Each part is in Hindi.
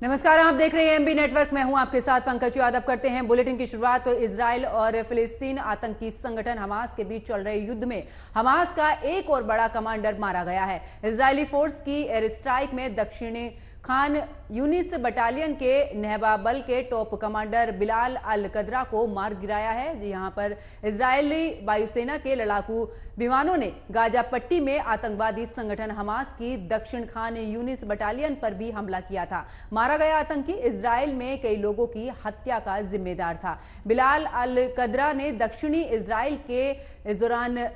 नमस्कार, आप देख रहे हैं एमबी नेटवर्क। मैं हूं आपके साथ पंकज यादव। करते हैं बुलेटिन की शुरुआत। तो इजराइल और फिलिस्तीन आतंकी संगठन हमास के बीच चल रहे युद्ध में हमास का एक और बड़ा कमांडर मारा गया है। इजरायली फोर्स की एयर स्ट्राइक में दक्षिणी खान यूनिस बटालियन के नहबा बल के टॉप कमांडर बिलाल अल कदरा को मार गिराया है। यहां पर इजरायली वायुसेना के लड़ाकू विमानों ने गाजा पट्टी में आतंकवादी संगठन हमास की दक्षिण खान यूनिस बटालियन पर भी हमला किया था। मारा गया आतंकी इजराइल में कई लोगों की हत्या का जिम्मेदार था। बिलाल अल कदरा ने दक्षिणी इजराइल के इजरान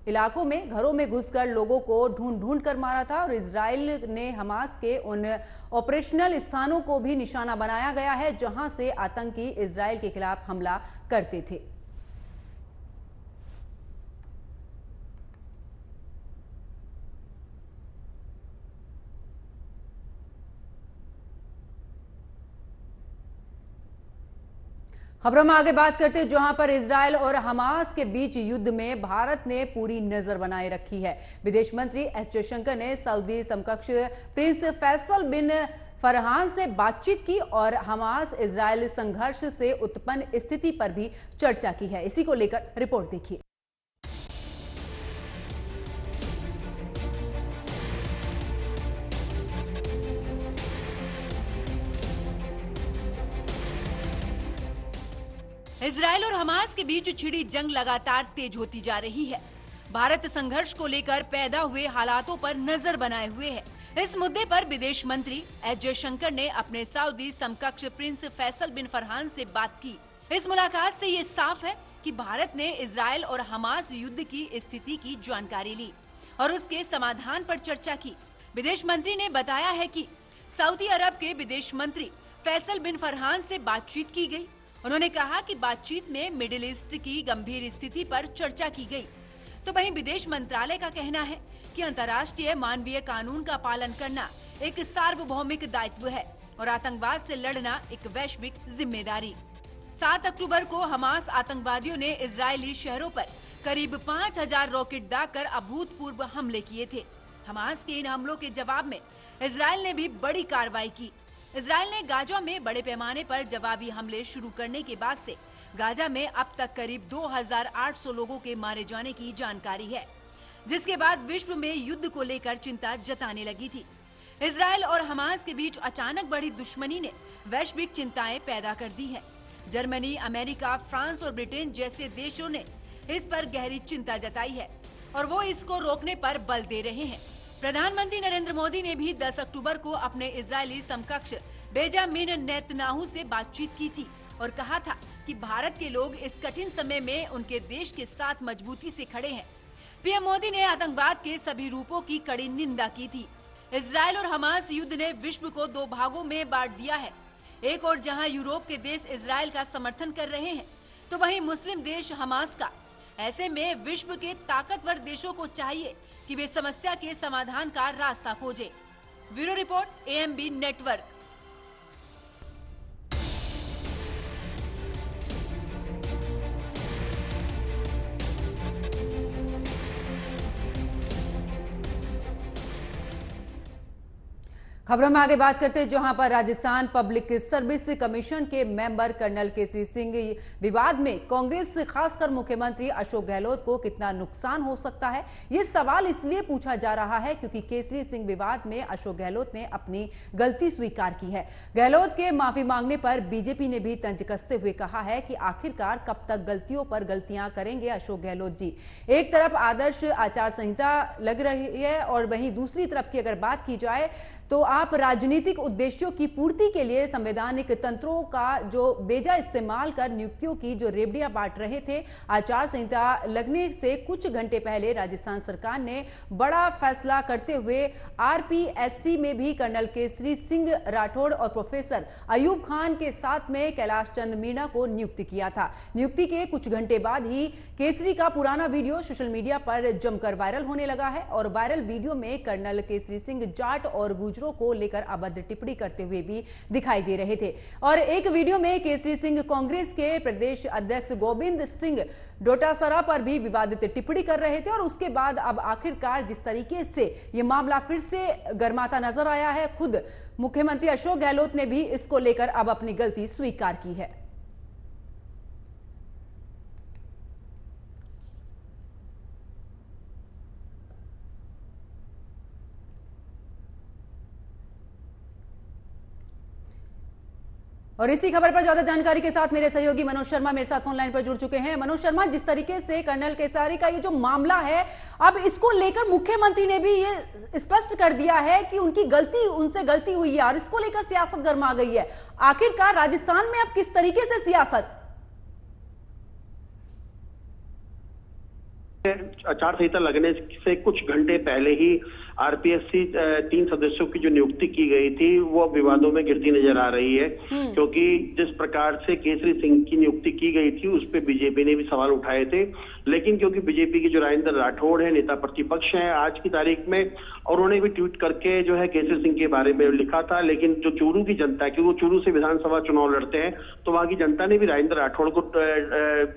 इलाकों में घरों में घुसकर लोगों को ढूंढ ढूंढ कर मारा था और इजराइल ने हमास के उन ऑपरेशनल स्थानों को भी निशाना बनाया गया है जहां से आतंकी इजराइल के खिलाफ हमला करते थे। खबरों में आगे बात करते हैं जहां पर इजराइल और हमास के बीच युद्ध में भारत ने पूरी नजर बनाए रखी है। विदेश मंत्री एस जयशंकर ने सऊदी समकक्ष प्रिंस फैसल बिन फरहान से बातचीत की और हमास इजराइल संघर्ष से उत्पन्न स्थिति पर भी चर्चा की है। इसी को लेकर रिपोर्ट देखिए। इजराइल और हमास के बीच छिड़ी जंग लगातार तेज होती जा रही है। भारत संघर्ष को लेकर पैदा हुए हालातों पर नजर बनाए हुए है। इस मुद्दे पर विदेश मंत्री एस जयशंकर ने अपने सऊदी समकक्ष प्रिंस फैसल बिन फरहान से बात की। इस मुलाकात से ये साफ है कि भारत ने इजराइल और हमास युद्ध की स्थिति की जानकारी ली और उसके समाधान पर चर्चा की। विदेश मंत्री ने बताया है कि सऊदी अरब के विदेश मंत्री फैसल बिन फरहान से बातचीत की गई। उन्होंने कहा कि बातचीत में मिडिल ईस्ट की गंभीर स्थिति पर चर्चा की गई। तो वहीं विदेश मंत्रालय का कहना है कि अंतर्राष्ट्रीय मानवीय कानून का पालन करना एक सार्वभौमिक दायित्व है और आतंकवाद से लड़ना एक वैश्विक जिम्मेदारी। 7 अक्टूबर को हमास आतंकवादियों ने इजरायली शहरों पर करीब 5000 रॉकेट दागकर अभूतपूर्व हमले किए थे। हमास के इन हमलों के जवाब में इजरायल ने भी बड़ी कार्रवाई की। इजरायल ने गाजा में बड़े पैमाने पर जवाबी हमले शुरू करने के बाद से गाजा में अब तक करीब 2800 लोगों के मारे जाने की जानकारी है, जिसके बाद विश्व में युद्ध को लेकर चिंता जताने लगी थी। इजरायल और हमास के बीच अचानक बढ़ी दुश्मनी ने वैश्विक चिंताएं पैदा कर दी है। जर्मनी, अमेरिका, फ्रांस और ब्रिटेन जैसे देशों ने इस पर गहरी चिंता जताई है और वो इसको रोकने पर बल दे रहे हैं। प्रधानमंत्री नरेंद्र मोदी ने भी 10 अक्टूबर को अपने इजरायली समकक्ष बेंजामिन नेतन्याहू से बातचीत की थी और कहा था कि भारत के लोग इस कठिन समय में उनके देश के साथ मजबूती से खड़े हैं। पीएम मोदी ने आतंकवाद के सभी रूपों की कड़ी निंदा की थी। इजरायल और हमास युद्ध ने विश्व को 2 भागों में बांट दिया है। एक और जहां यूरोप के देश इजरायल का समर्थन कर रहे हैं, तो वहीं मुस्लिम देश हमास का। ऐसे में विश्व के ताकतवर देशों को चाहिए कि वे समस्या के समाधान का रास्ता खोजें। Bureau report, AMB network. खबरों में आगे बात करते हैं जहां पर राजस्थान पब्लिक सर्विस कमीशन के मेंबर कर्नल केसरी सिंह विवाद में कांग्रेस खासकर मुख्यमंत्री अशोक गहलोत को कितना नुकसान हो सकता है, ये सवाल इसलिए पूछा जा रहा है क्योंकि केसरी सिंह विवाद में अशोक गहलोत ने अपनी गलती स्वीकार की है। गहलोत के माफी मांगने पर बीजेपी ने भी तंज कसते हुए कहा है कि आखिरकार कब तक गलतियों पर गलतियां करेंगे अशोक गहलोत जी। एक तरफ आदर्श आचार संहिता लग रही है और वहीं दूसरी तरफ की अगर बात की जाए तो आप राजनीतिक उद्देश्यों की पूर्ति के लिए संवैधानिक तंत्रों का जो बेजा इस्तेमाल कर नियुक्तियों की जो रेवड़ियां बांट रहे थे। आचार संहिता लगने से कुछ घंटे पहले राजस्थान सरकार ने बड़ा फैसला करते हुए आरपीएससी में भी कर्नल केसरी सिंह राठौड़ और प्रोफेसर अयूब खान के साथ में कैलाश चंद मीणा को नियुक्त किया था। नियुक्ति के कुछ घंटे बाद ही केसरी का पुराना वीडियो सोशल मीडिया पर जमकर वायरल होने लगा है और वायरल वीडियो में कर्नल केसरी सिंह जाट और गुजरात दूसरों को लेकर अभद्र टिप्पणी करते हुए भी दिखाई दे रहे थे। और एक वीडियो में केसरी सिंह कांग्रेस के प्रदेश अध्यक्ष गोविंद सिंह डोटासरा पर भी विवादित टिप्पणी कर रहे थे। और उसके बाद अब आखिरकार जिस तरीके से ये मामला फिर से गर्माता नजर आया है, खुद मुख्यमंत्री अशोक गहलोत ने भी इसको लेकर अब अपनी गलती स्वीकार की है। और इसी खबर पर ज्यादा जानकारी के साथ मेरे सहयोगी मनोज शर्मा मेरे साथ फोन लाइन पर जुड़ चुके हैं। मनोज शर्मा, जिस तरीके से कर्नल केसारी का ये जो मामला है, अब इसको लेकर मुख्यमंत्री ने भी ये स्पष्ट कर दिया है कि उनसे गलती हुई है और इसको लेकर सियासत गर्मा गई है। आखिरकार राजस्थान में अब किस तरीके से सियासत? आचार संहिता लगने से कुछ घंटे पहले ही आरपीएससी 3 सदस्यों की जो नियुक्ति की गई थी वो विवादों में गिरती नजर आ रही है, क्योंकि जिस प्रकार से केसरी सिंह की नियुक्ति की गई थी उस पर बीजेपी ने भी सवाल उठाए थे। लेकिन क्योंकि बीजेपी के जो राजेंद्र राठौड़ है, नेता प्रतिपक्ष हैं आज की तारीख में, और उन्होंने भी ट्वीट करके जो है केसरी सिंह के बारे में लिखा था। लेकिन जो चूरू की जनता है, क्योंकि वो चूरू से विधानसभा चुनाव लड़ते हैं, तो वहां की जनता ने भी राजेंद्र राठौड़ को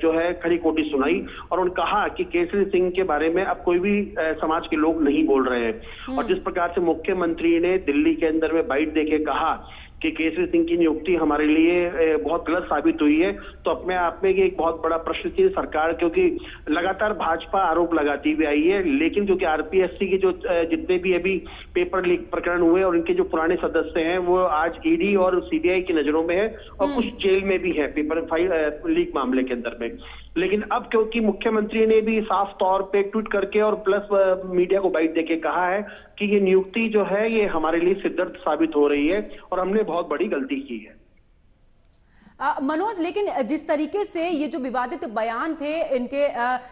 जो है खरी खोटी सुनाई और उन्होंने कहा कि केसरी सिंह के बारे में अब कोई भी समाज के लोग नहीं बोल रहे हैं। और जिस प्रकार से मुख्यमंत्री ने दिल्ली के अंदर में बाइट देके कहा कि केसरी सिंह की नियुक्ति हमारे लिए बहुत गलत साबित हुई है, तो अपने आप में एक बहुत बड़ा प्रश्न थी सरकार, क्योंकि लगातार भाजपा आरोप लगाती हुई आई है। लेकिन क्योंकि आरपीएससी के जो जितने भी अभी पेपर लीक प्रकरण हुए और इनके जो पुराने सदस्य हैं वो आज ईडी और सीबीआई की नजरों में है और कुछ जेल में भी है पेपर फाइल लीक मामले के अंदर में। लेकिन अब क्योंकि मुख्यमंत्री ने भी साफ तौर पे ट्वीट करके और प्लस मीडिया को बाइट देके कहा है कि ये नियुक्ति जो है ये हमारे लिए सिद्धर्थ साबित हो रही है और हमने बहुत बड़ी गलती की है। मनोज, लेकिन जिस तरीके से ये जो विवादित बयान थे इनके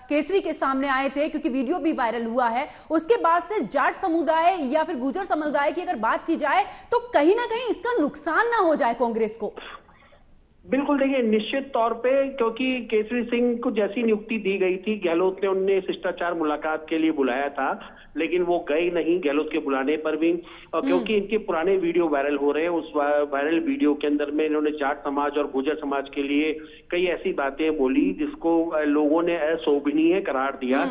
केसरी के सामने आए थे, क्योंकि वीडियो भी वायरल हुआ है, उसके बाद से जाट समुदाय या फिर गुर्जर समुदाय की अगर बात की जाए तो कहीं ना कहीं इसका नुकसान ना हो जाए कांग्रेस को। बिल्कुल, देखिए निश्चित तौर पे, क्योंकि केसरी सिंह को जैसी नियुक्ति दी गई थी, गहलोत ने उन्हें शिष्टाचार मुलाकात के लिए बुलाया था, लेकिन वो गए नहीं गहलोत के बुलाने पर भी। और क्योंकि इनके पुराने वीडियो वायरल हो रहे हैं, उस वायरल वीडियो के अंदर में इन्होंने जाट समाज और गुर्जर समाज के लिए कई ऐसी बातें बोली जिसको लोगों ने अशोभनीय करार दिया।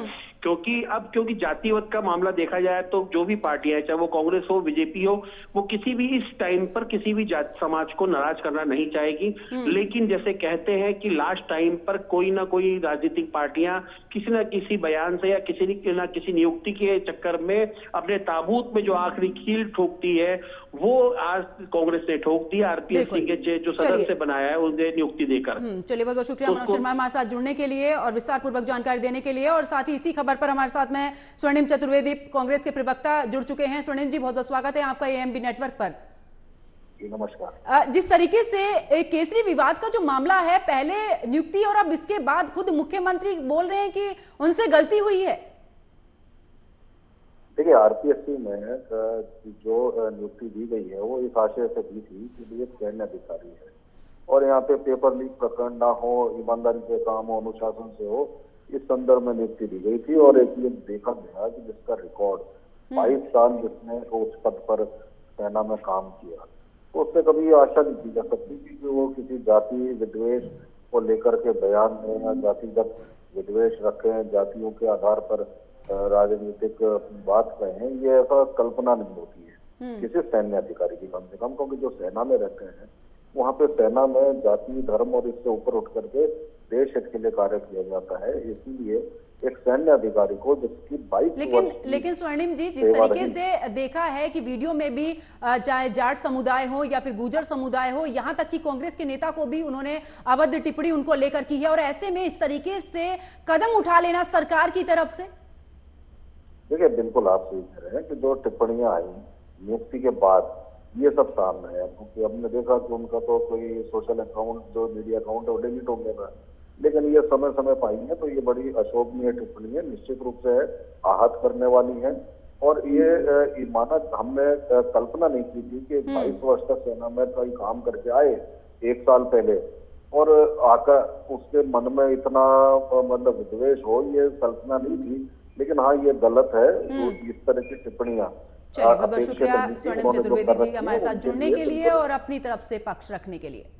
क्योंकि जातिवाद का मामला देखा जाए तो जो भी पार्टियां, चाहे वो कांग्रेस हो, बीजेपी हो, वो किसी भी इस टाइम पर किसी भी जाति समाज को नाराज करना नहीं चाहेगी। लेकिन जैसे कहते हैं कि लास्ट टाइम पर कोई ना कोई राजनीतिक पार्टियां किसी ना किसी बयान से या किसी ना किसी नियुक्ति के चक्कर में अपने ताबूत में जो आखिरी कील ठोकती है, वो आज कांग्रेस ने ठोक दी। आरपीएससी के जो सदस्य बनाया है उन्हें नियुक्ति देकर। चलिए, बहुत बहुत शुक्रिया मनोज शर्मा हमारे साथ जुड़ने के लिए और विस्तार पूर्वक जानकारी देने के लिए। और साथ ही इसी खबर पर हमारे साथ में स्वर्णिम चतुर्वेदी कांग्रेस के प्रवक्ता जुड़ चुके हैं। स्वर्णिम जी, बहुत बहुत स्वागत है आपका एएमबी नेटवर्क पर। नमस्कार। जिस तरीके से केसरी विवाद का जो मामला है, पहले नियुक्ति और अब इसके बाद खुद मुख्यमंत्री बोल रहे हैं कि उनसे गलती हुई है। देखिए, आरपीएससी में जो नियुक्ति दी गई है वो इस आशय से दी थी कि ये सैन्य अधिकारी है और यहाँ पे पेपर लीक प्रकरण ना हो, ईमानदारी से काम हो, अनुशासन से हो, इस संदर्भ में नियुक्ति दी गई थी। और एक ये देखा गया कि जिसका रिकॉर्ड 22 साल जिसने उस पद पर सेना में काम किया, तो उससे कभी आशा नहीं की जा सकती कि वो किसी जाति विद्वेष को लेकर के बयान दें या जातिगत विद्वेष रखें, जातियों के आधार पर राजनीतिक बात कहें। ये ऐसा कल्पना नहीं होती है किसी सैन्य अधिकारी की, कम से कम, क्योंकि जो सेना में रहते हैं वहाँ पे सेना में जाति धर्म और इससे ऊपर उठ करके देश हित के लिए कार्य किया जाता है। इसीलिए एक सैन्य अधिकारी को जिसकी 22 लेकिन स्वर्णिम जी, जिस तरीके से देखा है कि वीडियो में भी चाहे जाट समुदाय हो या फिर गुर्जर समुदाय हो, यहाँ तक कि कांग्रेस के नेता को भी उन्होंने अभद्र टिप्पणी उनको लेकर की है, और ऐसे में इस तरीके से कदम उठा लेना सरकार की तरफ से। देखिए, बिल्कुल आप सही कह रहे हैं कि जो टिप्पणियां आई नियुक्ति के बाद ये सब सामने है, क्योंकि हमने देखा कि उनका तो कोई सोशल अकाउंट, जो मीडिया अकाउंट है वो डिलीट हो गया था, लेकिन ये समय समय पाई है, तो ये बड़ी अशोभनीय टिप्पणी है, निश्चित रूप से आहत करने वाली है। और ये माना हमने कल्पना नहीं की थी कि 22 वर्ष तक सेना में कई काम करके आए 1 साल पहले, और आकर उसके मन में इतना मतलब विद्वेष हो, ये कल्पना नहीं थी। लेकिन हाँ, ये गलत है इस तरह की टिप्पणियां, चलिए, बहुत बहुत शुक्रिया स्वर्णिम चतुर्वेदी जी हमारे साथ जुड़ने के लिए और अपनी तरफ से पक्ष रखने के लिए।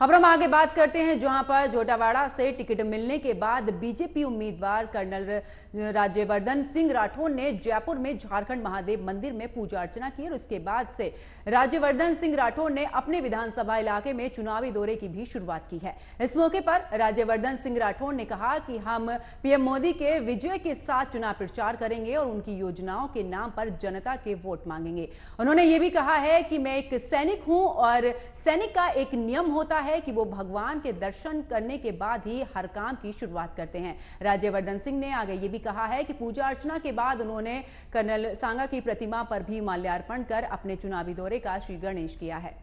खबरों में आगे बात करते हैं, जहां पर झोटावाड़ा से टिकट मिलने के बाद बीजेपी उम्मीदवार कर्नल राज्यवर्धन सिंह राठौर ने जयपुर में झारखंड महादेव मंदिर में पूजा अर्चना की और उसके बाद से राज्यवर्धन सिंह राठौर ने अपने विधानसभा इलाके में चुनावी दौरे की भी शुरुआत की है। इस मौके पर राज्यवर्धन सिंह राठौर ने कहा कि हम पीएम मोदी के विजय के साथ चुनाव प्रचार करेंगे और उनकी योजनाओं के नाम पर जनता के वोट मांगेंगे। उन्होंने ये भी कहा है कि मैं एक सैनिक हूं और सैनिक का एक नियम होता है कि वो भगवान के दर्शन करने के बाद ही हर काम की शुरुआत करते हैं। राज्यवर्धन सिंह ने आगे ये भी कहा है कि पूजा अर्चना के बाद उन्होंने कर्नल सांगा की प्रतिमा पर भी माल्यार्पण कर अपने चुनावी दौरे का श्री गणेश किया है।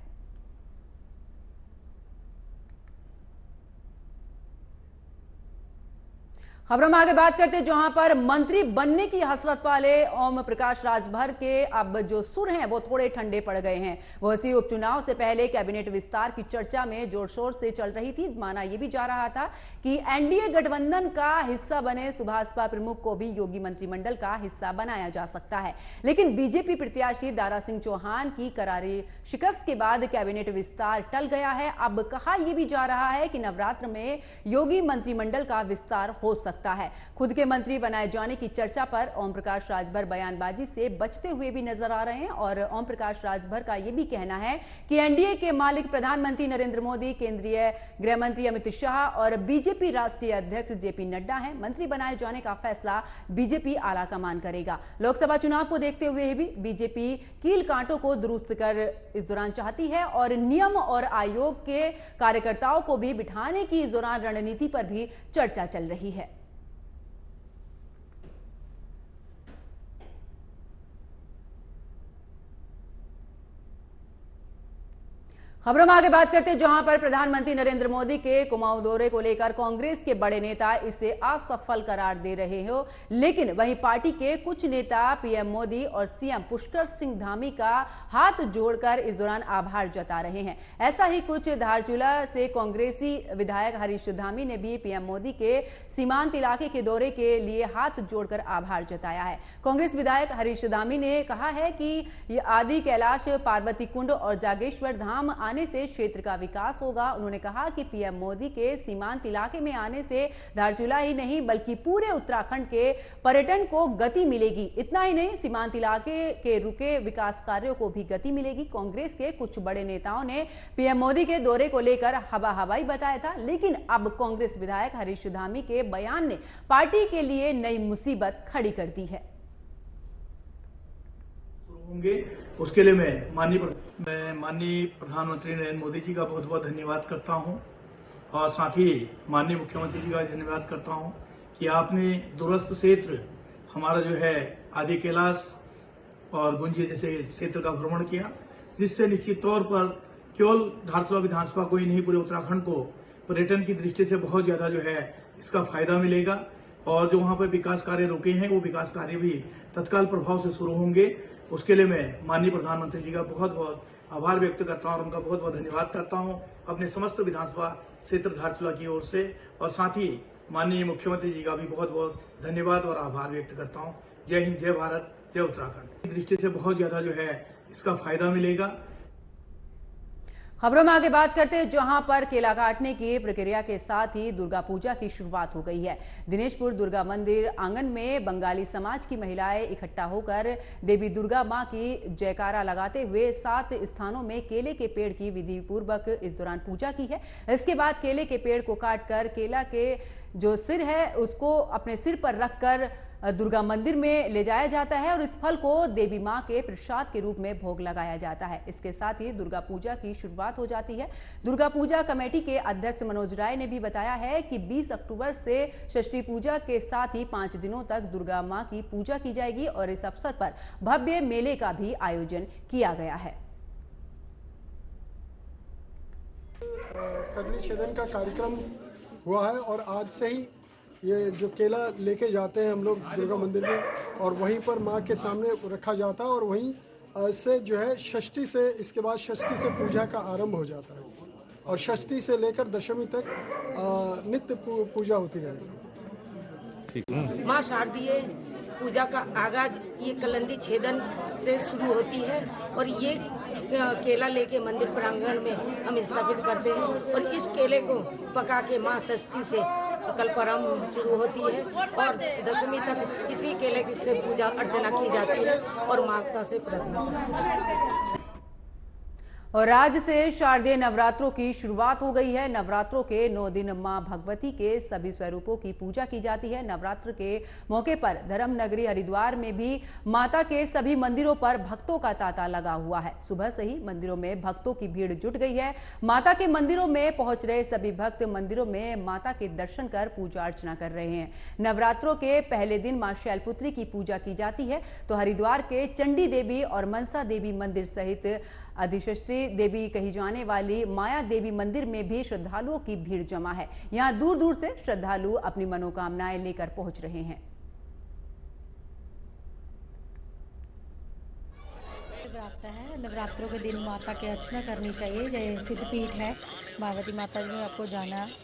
खबरों में आगे बात करते हैं, जहां पर मंत्री बनने की हसरत वाले ओम प्रकाश राजभर के अब जो सुर हैं वो थोड़े ठंडे पड़ गए हैं। घोसी उपचुनाव से पहले कैबिनेट विस्तार की चर्चा में जोर शोर से चल रही थी। माना यह भी जा रहा था कि एनडीए गठबंधन का हिस्सा बने सुभाषपा प्रमुख को भी योगी मंत्रिमंडल का हिस्सा बनाया जा सकता है, लेकिन बीजेपी प्रत्याशी दारा सिंह चौहान की करारी शिकस्त के बाद कैबिनेट विस्तार टल गया है। अब कहा यह भी जा रहा है कि नवरात्र में योगी मंत्रिमंडल का विस्तार हो सकता है। खुद के मंत्री बनाए जाने की चर्चा पर ओम प्रकाश राजभर बयानबाजी से बचते हुए भी नजर आ रहे हैं और ओम प्रकाश राजभर का यह भी कहना है कि एनडीए के मालिक प्रधानमंत्री नरेंद्र मोदी, केंद्रीय गृह मंत्री अमित शाह और बीजेपी राष्ट्रीय अध्यक्ष जेपी नड्डा हैं। मंत्री बनाए जाने का फैसला बीजेपी आला कमान करेगा। लोकसभा चुनाव को देखते हुए भी बीजेपी कील कांटों को दुरुस्त कर इस दौरान चाहती है और नियम और आयोग के कार्यकर्ताओं को भी बिठाने की इस दौरान रणनीति पर भी चर्चा चल रही है। खबरों में आगे बात करते हैं, जहां पर प्रधानमंत्री नरेंद्र मोदी के कुमाऊं दौरे को लेकर कांग्रेस के बड़े नेता इसे असफल करार दे रहे हो, लेकिन वहीं पार्टी के कुछ नेता पीएम मोदी और सीएम पुष्कर सिंह धामी का हाथ जोड़कर इस दौरान आभार जता रहे हैं। ऐसा ही कुछ धारचूला से कांग्रेसी विधायक हरीश धामी ने भी पीएम मोदी के सीमांत इलाके के दौरे के लिए हाथ जोड़कर आभार जताया है। कांग्रेस विधायक हरीश धामी ने कहा है कि आदि कैलाश, पार्वती कुंड और जागेश्वर धाम आने से क्षेत्र का विकास होगा। उन्होंने कहा कि पीएम मोदी के सीमांत इलाके में आने से धारचूला ही नहीं बल्कि पूरे उत्तराखंड के पर्यटन को गति मिलेगी। इतना ही नहीं, सीमांत इलाके के रुके विकास कार्यों को भी गति मिलेगी। कांग्रेस के कुछ बड़े नेताओं ने पीएम मोदी के दौरे को लेकर हवा हवाई बताया था, लेकिन अब कांग्रेस विधायक हरीश धामी के बयान ने पार्टी के लिए नई मुसीबत खड़ी कर दी है। उसके लिए मैं माननीय प्रधानमंत्री नरेंद्र मोदी जी का बहुत बहुत धन्यवाद करता हूं और साथ ही माननीय मुख्यमंत्री जी का धन्यवाद करता हूं कि आपने दूरस्थ क्षेत्र हमारा जो है आदि कैलाश और गुंजी जैसे क्षेत्र का भ्रमण किया, जिससे निश्चित तौर पर केवल धारचूला विधानसभा को ही नहीं पूरे उत्तराखंड को पर्यटन की दृष्टि से बहुत ज्यादा जो है इसका फायदा मिलेगा और जो वहां पर विकास कार्य रुके हैं वो विकास कार्य भी तत्काल प्रभाव से शुरू होंगे। उसके लिए मैं माननीय प्रधानमंत्री जी का बहुत बहुत आभार व्यक्त करता हूं और उनका बहुत बहुत धन्यवाद करता हूं अपने समस्त विधानसभा क्षेत्र धारचूला की ओर से, और साथ ही माननीय मुख्यमंत्री जी का भी बहुत बहुत धन्यवाद और आभार व्यक्त करता हूं। जय हिंद, जय भारत, जय उत्तराखंड। इस दृष्टि से बहुत ज्यादा जो है इसका फायदा मिलेगा। खबरों में आगे बात करते हैं, जहां पर केला काटने की प्रक्रिया के साथ ही दुर्गा पूजा की शुरुआत हो गई है। दिनेशपुर दुर्गा मंदिर आंगन में बंगाली समाज की महिलाएं इकट्ठा होकर देवी दुर्गा मां की जयकारा लगाते हुए 7 स्थानों में केले के पेड़ की विधि पूर्वक इस दौरान पूजा की है। इसके बाद केले के पेड़ को काटकर केला के जो सिर है उसको अपने सिर पर रखकर दुर्गा मंदिर में ले जाया जाता है और इस फल को देवी मां के प्रसाद के रूप में भोग लगाया जाता है। इसके साथ ही दुर्गा पूजा की शुरुआत हो जाती है। दुर्गा पूजा कमेटी के अध्यक्ष मनोज राय ने भी बताया है कि 20 अक्टूबर से षष्ठी पूजा के साथ ही 5 दिनों तक दुर्गा मां की पूजा की जाएगी और इस अवसर पर भव्य मेले का भी आयोजन किया गया है। कदली छेदन का कार्यक्रम हुआ है और आज से ही ये जो केला लेके जाते हैं हम लोग दुर्गा मंदिर में और वहीं पर माँ के सामने रखा जाता है और वहीं से जो है षष्ठी से, इसके बाद षष्ठी से पूजा का आरंभ हो जाता है और षष्ठी से लेकर दशमी तक नित्य पूजा होती रहेगी। माँ शारदीय पूजा का आगाज ये कलंदी छेदन से शुरू होती है और ये केला लेके मंदिर प्रांगण में हम स्थापित करते हैं और इस केले को पका के माँ षष्ठी से कल्परम शुरू होती है और दशमी तक इसी केले की से पूजा अर्चना की जाती है और माता से प्रार्थना करते हैं। और आज से शारदीय नवरात्रों की शुरुआत हो गई है। नवरात्रों के 9 दिन मां भगवती के सभी स्वरूपों की पूजा की जाती है। नवरात्र के मौके पर धर्म नगरी हरिद्वार में भी माता के सभी मंदिरों पर भक्तों का तांता लगा हुआ है। सुबह से ही मंदिरों में भक्तों की भीड़ जुट गई है। माता के मंदिरों में पहुंच रहे सभी भक्त मंदिरों में माता के दर्शन कर पूजा अर्चना कर रहे हैं। नवरात्रों के पहले दिन मां शैलपुत्री की पूजा की जाती है तो हरिद्वार के चंडी देवी और मनसा देवी मंदिर सहित अधिष्ठी देवी कही जाने वाली माया देवी मंदिर में भी श्रद्धालुओं की भीड़ जमा है। यहां दूर दूर से श्रद्धालु अपनी मनोकामनाएं लेकर पहुंच रहे हैं। नवरात्रों के दिन माता की अर्चना करनी चाहिए। जैसे सिद्धपीठ है भगवती माता जी में आपको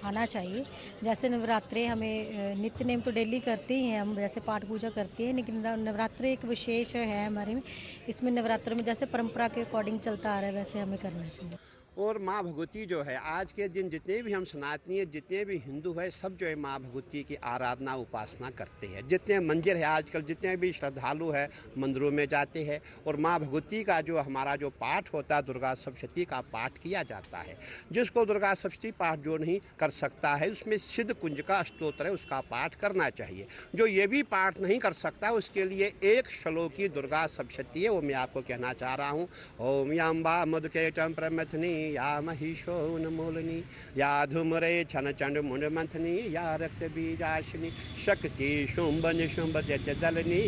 आना चाहिए। जैसे नवरात्रे हमें नित्य नेम तो डेली करते ही हैं, हम जैसे पाठ पूजा करते हैं, लेकिन नवरात्रे एक विशेष है हमारे में। इसमें नवरात्रों में जैसे परंपरा के अकॉर्डिंग चलता आ रहा है वैसे हमें करना चाहिए। और माँ भगवती जो है आज के दिन जितने भी हम सनातनी जितने भी हिंदू है सब जो है माँ भगवती की आराधना उपासना करते हैं। जितने मंदिर है आजकल जितने भी श्रद्धालु है मंदिरों में जाते हैं और माँ भगवती का जो हमारा जो पाठ होता है दुर्गा सप्तशती का पाठ किया जाता है। जिसको दुर्गा सप्तशती पाठ जो नहीं कर सकता है उसमें सिद्ध कुंज का स्तोत्र है उसका पाठ करना चाहिए। जो ये भी पाठ नहीं कर सकता उसके लिए एक श्लोकी दुर्गा सप्तशती है वो मैं आपको कहना चाह रहा हूँ। ओम यम्बा मधुकेटम प्रमथनी या महिषो उन्मूलनी या धूम्रे छन चंड मुंड मंथनी या रक्त बीजाशिनी शक्ति शुंभ निशुंभ दैत्य दलनी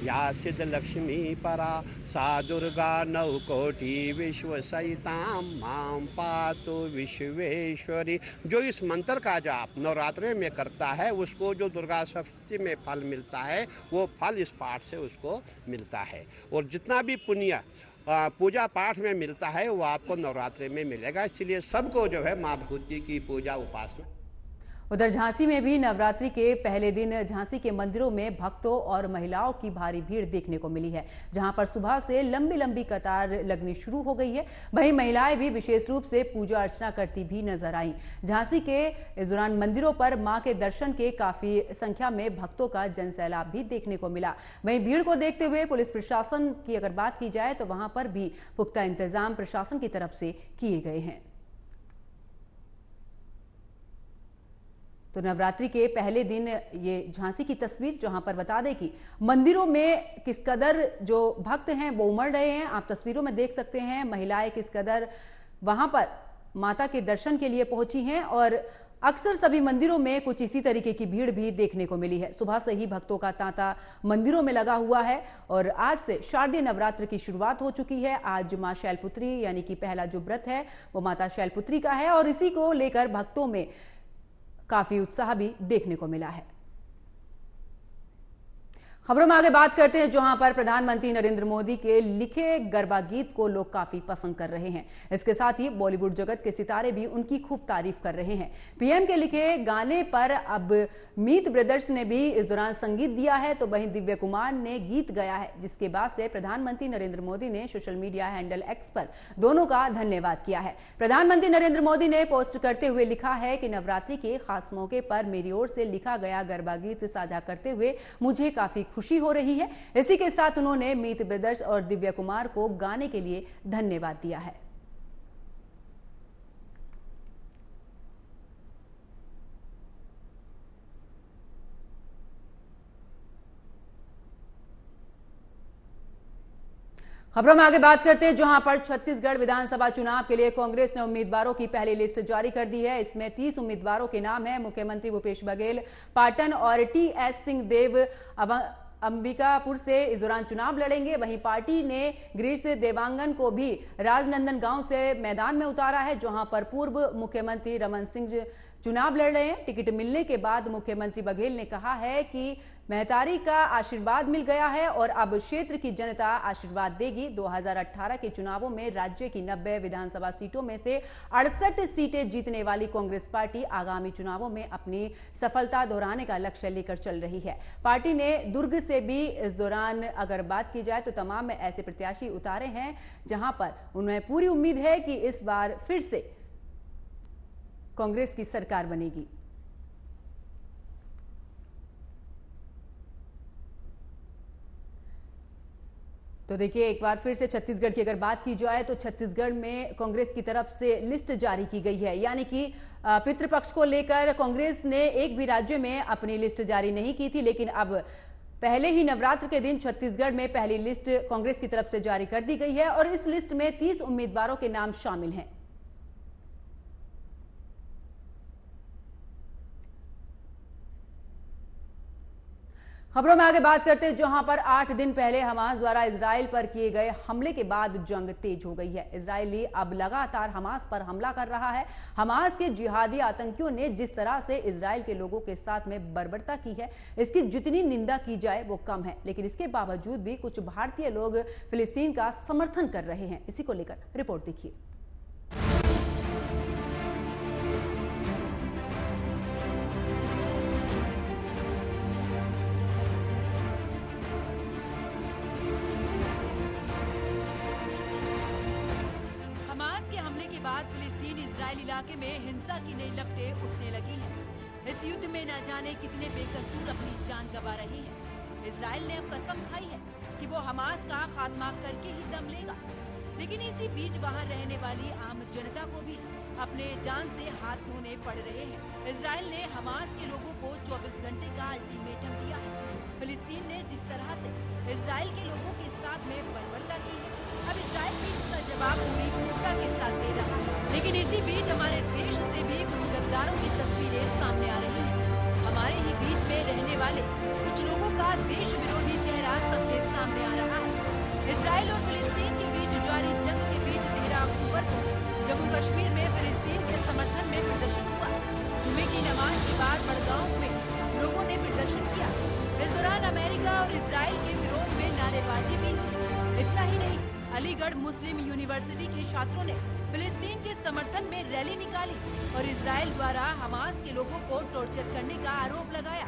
या सिद्ध लक्ष्मी परा सा दुर्गा नौ कोटि विश्व सहिताम माम पातु विश्वेश्वरी। जो इस मंत्र का जाप नवरात्रे में करता है उसको जो दुर्गा सप्तशती में फल मिलता है वो फल इस पाठ से उसको मिलता है। और जितना भी पुण्य पूजा पाठ में मिलता है वो आपको नवरात्रि में मिलेगा। इसलिए सबको जो है माँ भगवती की पूजा उपासना। उधर झांसी में भी नवरात्रि के पहले दिन झांसी के मंदिरों में भक्तों और महिलाओं की भारी भीड़ देखने को मिली है, जहां पर सुबह से लंबी लंबी कतार लगनी शुरू हो गई है। वहीं महिलाएं भी विशेष रूप से पूजा अर्चना करती भी नजर आई। झांसी के इस दौरान मंदिरों पर मां के दर्शन के काफी संख्या में भक्तों का जनसैलाब भी देखने को मिला। वहीं भीड़ को देखते हुए पुलिस प्रशासन की अगर बात की जाए तो वहां पर भी पुख्ता इंतजाम प्रशासन की तरफ से किए गए हैं। तो नवरात्रि के पहले दिन ये झांसी की तस्वीर, जहां पर बता दें कि मंदिरों में किस कदर जो भक्त हैं वो उमड़ रहे हैं। आप तस्वीरों में देख सकते हैं महिलाएं किस कदर वहां पर माता के दर्शन के लिए पहुंची हैं और अक्सर सभी मंदिरों में कुछ इसी तरीके की भीड़ भी देखने को मिली है। सुबह से ही भक्तों का तांता मंदिरों में लगा हुआ है और आज से शारदीय नवरात्र की शुरुआत हो चुकी है। आज मां शैलपुत्री यानी कि पहला जो व्रत है वो माता शैलपुत्री का है और इसी को लेकर भक्तों में काफी उत्साह भी देखने को मिला है। खबरों में आगे बात करते हैं जहां पर प्रधानमंत्री नरेंद्र मोदी के लिखे गरबा गीत को लोग काफी पसंद कर रहे हैं। इसके साथ ही बॉलीवुड जगत के सितारे भी उनकी खूब तारीफ कर रहे हैं। पीएम के लिखे गाने पर अब मीत ब्रदर्स ने भी इस दौरान संगीत दिया है तो वहीं दिव्य कुमार ने गीत गाया है, जिसके बाद से प्रधानमंत्री नरेंद्र मोदी ने सोशल मीडिया हैंडल एक्स पर दोनों का धन्यवाद किया है। प्रधानमंत्री नरेंद्र मोदी ने पोस्ट करते हुए लिखा है कि नवरात्रि के खास मौके पर मेरी ओर से लिखा गया गरबा गीत साझा करते हुए मुझे काफी खुशी हो रही है। इसी के साथ उन्होंने मीत ब्रदर्स और दिव्या कुमार को गाने के लिए धन्यवाद दिया है। खबरों में आगे बात करते हैं जहां पर छत्तीसगढ़ विधानसभा चुनाव के लिए कांग्रेस ने उम्मीदवारों की पहली लिस्ट जारी कर दी है। इसमें 30 उम्मीदवारों के नाम है। मुख्यमंत्री भूपेश बघेल पाटन और टी.एस. सिंहदेव अंबिकापुर से इस दौरान चुनाव लड़ेंगे। वहीं पार्टी ने गिरीश देवांगन को भी राजनंदन गांव से मैदान में उतारा है, जहां पर पूर्व मुख्यमंत्री रमन सिंह चुनाव लड़ रहे हैं। टिकट मिलने के बाद मुख्यमंत्री बघेल ने कहा है कि महतारी का आशीर्वाद मिल गया है और अब क्षेत्र की जनता आशीर्वाद देगी। 2018 के चुनावों में राज्य की 90 विधानसभा सीटों में से 68 सीटें जीतने वाली कांग्रेस पार्टी आगामी चुनावों में अपनी सफलता दोहराने का लक्ष्य लेकर चल रही है। पार्टी ने दुर्ग से भी इस दौरान अगर बात की जाए तो तमाम ऐसे प्रत्याशी उतारे हैं जहां पर उन्हें पूरी उम्मीद है कि इस बार फिर से कांग्रेस की सरकार बनेगी। तो देखिए, एक बार फिर से छत्तीसगढ़ की अगर बात की जाए तो छत्तीसगढ़ में कांग्रेस की तरफ से लिस्ट जारी की गई है, यानी कि पितृपक्ष को लेकर कांग्रेस ने एक भी राज्य में अपनी लिस्ट जारी नहीं की थी, लेकिन अब पहले ही नवरात्र के दिन छत्तीसगढ़ में पहली लिस्ट कांग्रेस की तरफ से जारी कर दी गई है और इस लिस्ट में 30 उम्मीदवारों के नाम शामिल हैं। खबरों में आगे बात करते हैं, जहां पर 8 दिन पहले हमास द्वारा इजराइल पर किए गए हमले के बाद जंग तेज हो गई है। इजरायली अब लगातार हमास पर हमला कर रहा है। हमास के जिहादी आतंकियों ने जिस तरह से इजराइल के लोगों के साथ में बर्बरता की है, इसकी जितनी निंदा की जाए वो कम है। लेकिन इसके बावजूद भी कुछ भारतीय लोग फिलिस्तीन का समर्थन कर रहे हैं। इसी को लेकर रिपोर्ट देखिए। बाद फिलिस्तीन इजराइल इलाके में हिंसा की नई लपटें उठने लगी हैं। इस युद्ध में न जाने कितने बेकसूर अपनी जान गंवा रहे हैं। इजराइल ने अब कसम खाई है कि वो हमास का खात्मा करके ही दम लेगा। लेकिन इसी बीच वहां रहने वाली आम जनता को भी अपने जान से हाथ धोने पड़ रहे हैं। इजराइल ने हमास के लोगों को 24 घंटे का अल्टीमेटम दिया है। फिलिस्तीन ने जिस तरह से इजराइल के लोगों के साथ में बर्बरता की है, अब इजराइल भी इसका जवाब पूरी क्रूरता के साथ दे रहा है। लेकिन इसी बीच हमारे देश से भी कुछ गद्दारों की तस्वीरें सामने आ रही हैं। हमारे ही बीच में रहने वाले कुछ लोगों का देश विरोधी चेहरा सबके सामने आ रहा है। इजराइल और फिलिस्तीन के बीच जारी जंग के बीच 13 अक्टूबर को जम्मू कश्मीर में फिलिस्तीन के समर्थन में प्रदर्शन हुआ। जुमे की नमाज के बाद बड़गांव में लोगों ने प्रदर्शन किया। इस दौरान अमेरिका और इजराइल के विरोध में नारेबाजी भी। इतना ही नहीं, अलीगढ़ मुस्लिम यूनिवर्सिटी के छात्रों ने फिलिस्तीन के समर्थन में रैली निकाली और इजराइल द्वारा हमास के लोगों को टॉर्चर करने का आरोप लगाया।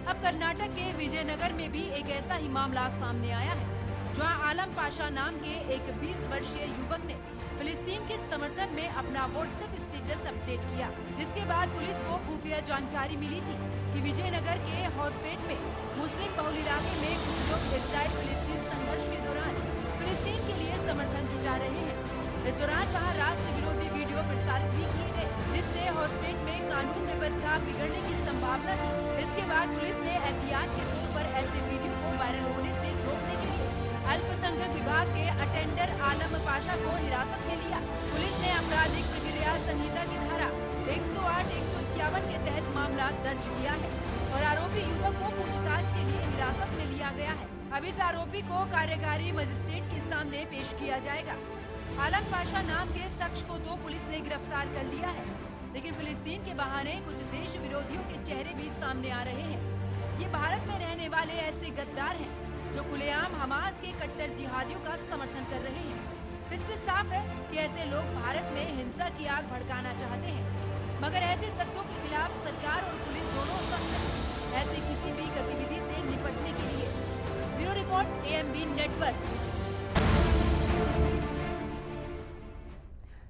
अब कर्नाटक के विजयनगर में भी एक ऐसा ही मामला सामने आया है, जहां आलम पाशा नाम के एक 20 वर्षीय युवक ने फिलिस्तीन के समर्थन में अपना व्हाट्सएप स्टेटस अपडेट किया, जिसके बाद पुलिस को खुफिया जानकारी मिली थी कि विजयनगर के हॉस्पेट में मुस्लिम बहुल इलाके में कुछ लोग इजराइल फिलिस्तीन संघर्ष के दौरान फिलिस्तीन के लिए समर्थन जुटा रहे हैं। इस दौरान वहां राष्ट्र विरोधी वीडियो प्रसारित भी किए गए, जिससे हॉस्पिटल में कानून व्यवस्था बिगड़ने की संभावना थी। इसके बाद पुलिस ने एहतियात के तौर पर ऐसे वीडियो को वायरल होने से रोकने के लिए अल्पसंख्यक विभाग के अटेंडर आलम पाशा को हिरासत में लिया। पुलिस ने आपराधिक प्रक्रिया संहिता की धारा 108-151 के तहत मामला दर्ज किया है और आरोपी युवक को पूछताछ के लिए हिरासत में लिया गया है। अब इस आरोपी को कार्यकारी मजिस्ट्रेट के सामने पेश किया जाएगा। आलम पाशा नाम के शख्स को तो पुलिस ने गिरफ्तार कर लिया है, लेकिन फिलिस्तीन के बहाने कुछ देश विरोधियों के चेहरे भी सामने आ रहे हैं। ये भारत में रहने वाले ऐसे गद्दार हैं जो खुलेआम हमास के कट्टर जिहादियों का समर्थन कर रहे हैं। इससे साफ है कि ऐसे लोग भारत में हिंसा की आग भड़काना चाहते हैं, मगर ऐसे तत्वों के खिलाफ सरकार और पुलिस दोनों सख्त है ऐसे किसी भी गतिविधि से निपटने के लिए। Bureau report, AMB network.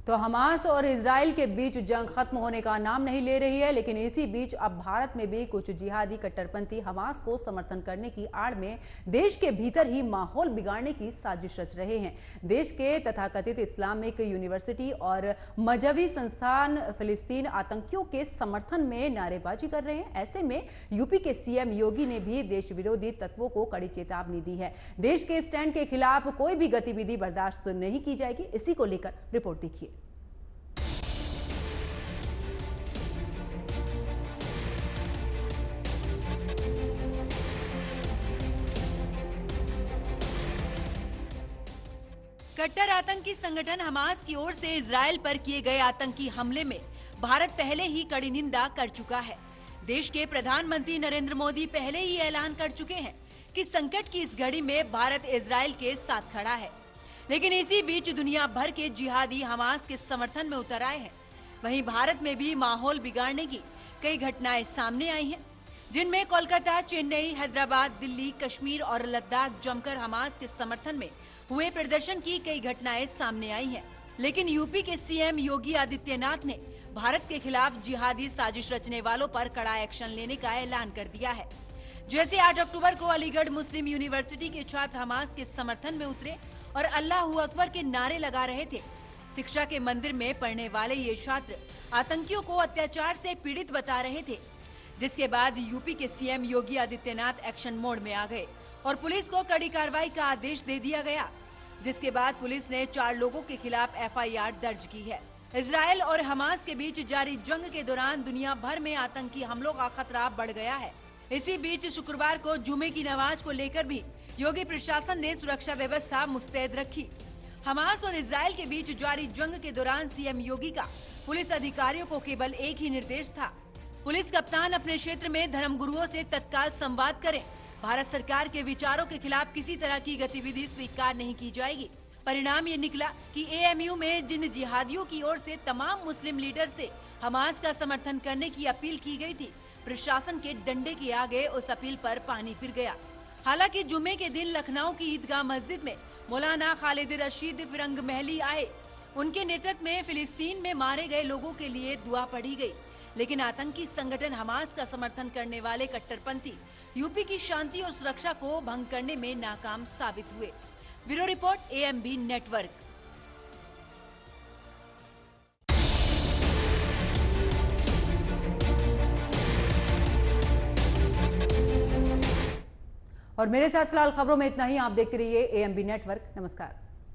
तो हमास और इजराइल के बीच जंग खत्म होने का नाम नहीं ले रही है, लेकिन इसी बीच अब भारत में भी कुछ जिहादी कट्टरपंथी हमास को समर्थन करने की आड़ में देश के भीतर ही माहौल बिगाड़ने की साजिश रच रहे हैं। देश के तथाकथित इस्लामिक यूनिवर्सिटी और मजहबी संस्थान फिलिस्तीन आतंकियों के समर्थन में नारेबाजी कर रहे हैं। ऐसे में यूपी के CM योगी ने भी देश विरोधी तत्वों को कड़ी चेतावनी दी है। देश के स्टैंड के खिलाफ कोई भी गतिविधि बर्दाश्त नहीं की जाएगी। इसी को लेकर रिपोर्ट देखिए। कट्टर आतंकी संगठन हमास की ओर से इजराइल पर किए गए आतंकी हमले में भारत पहले ही कड़ी निंदा कर चुका है। देश के प्रधानमंत्री नरेंद्र मोदी पहले ही ऐलान कर चुके हैं कि संकट की इस घड़ी में भारत इजराइल के साथ खड़ा है। लेकिन इसी बीच दुनिया भर के जिहादी हमास के समर्थन में उतर आए हैं। वहीं भारत में भी माहौल बिगाड़ने की कई घटनाएं सामने आई हैं, जिनमें कोलकाता, चेन्नई, हैदराबाद, दिल्ली, कश्मीर और लद्दाख जमकर हमास के समर्थन में हुए प्रदर्शन की कई घटनाएं सामने आई हैं। लेकिन यूपी के सीएम योगी आदित्यनाथ ने भारत के खिलाफ जिहादी साजिश रचने वालों पर कड़ा एक्शन लेने का ऐलान कर दिया है। जैसे 8 अक्टूबर को अलीगढ़ मुस्लिम यूनिवर्सिटी के छात्र हमास के समर्थन में उतरे और अल्लाहू अकबर के नारे लगा रहे थे। शिक्षा के मंदिर में पढ़ने वाले ये छात्र आतंकियों को अत्याचार से पीड़ित बता रहे थे, जिसके बाद यूपी के CM Yogi Adityanath action mode में आ गए और पुलिस को कड़ी कार्रवाई का आदेश दे दिया गया, जिसके बाद पुलिस ने 4 लोगों के खिलाफ एफआईआर दर्ज की है। इजराइल और हमास के बीच जारी जंग के दौरान दुनिया भर में आतंकी हमलों का खतरा बढ़ गया है। इसी बीच शुक्रवार को जुमे की नमाज को लेकर भी योगी प्रशासन ने सुरक्षा व्यवस्था मुस्तैद रखी। हमास और इजराइल के बीच जारी जंग के दौरान सीएम योगी का पुलिस अधिकारियों को केवल एक ही निर्देश था, पुलिस कप्तान अपने क्षेत्र में धर्मगुरुओं से तत्काल संवाद करें। भारत सरकार के विचारों के खिलाफ किसी तरह की गतिविधि स्वीकार नहीं की जाएगी। परिणाम ये निकला कि एएमयू में जिन जिहादियों की ओर से तमाम मुस्लिम लीडर से हमास का समर्थन करने की अपील की गई थी, प्रशासन के डंडे के आगे उस अपील पर पानी फिर गया। हालांकि जुमे के दिन लखनऊ की ईदगाह मस्जिद में मौलाना खालिद रशीद फिरंग महली आए। उनके नेतृत्व में फिलिस्तीन में मारे गए लोगों के लिए दुआ पढ़ी गई। लेकिन आतंकी संगठन हमास का समर्थन करने वाले कट्टरपंथी यूपी की शांति और सुरक्षा को भंग करने में नाकाम साबित हुए। Bureau report, AMB network. और मेरे साथ फिलहाल खबरों में इतना ही। आप देखते रहिए AMB नेटवर्क। नमस्कार।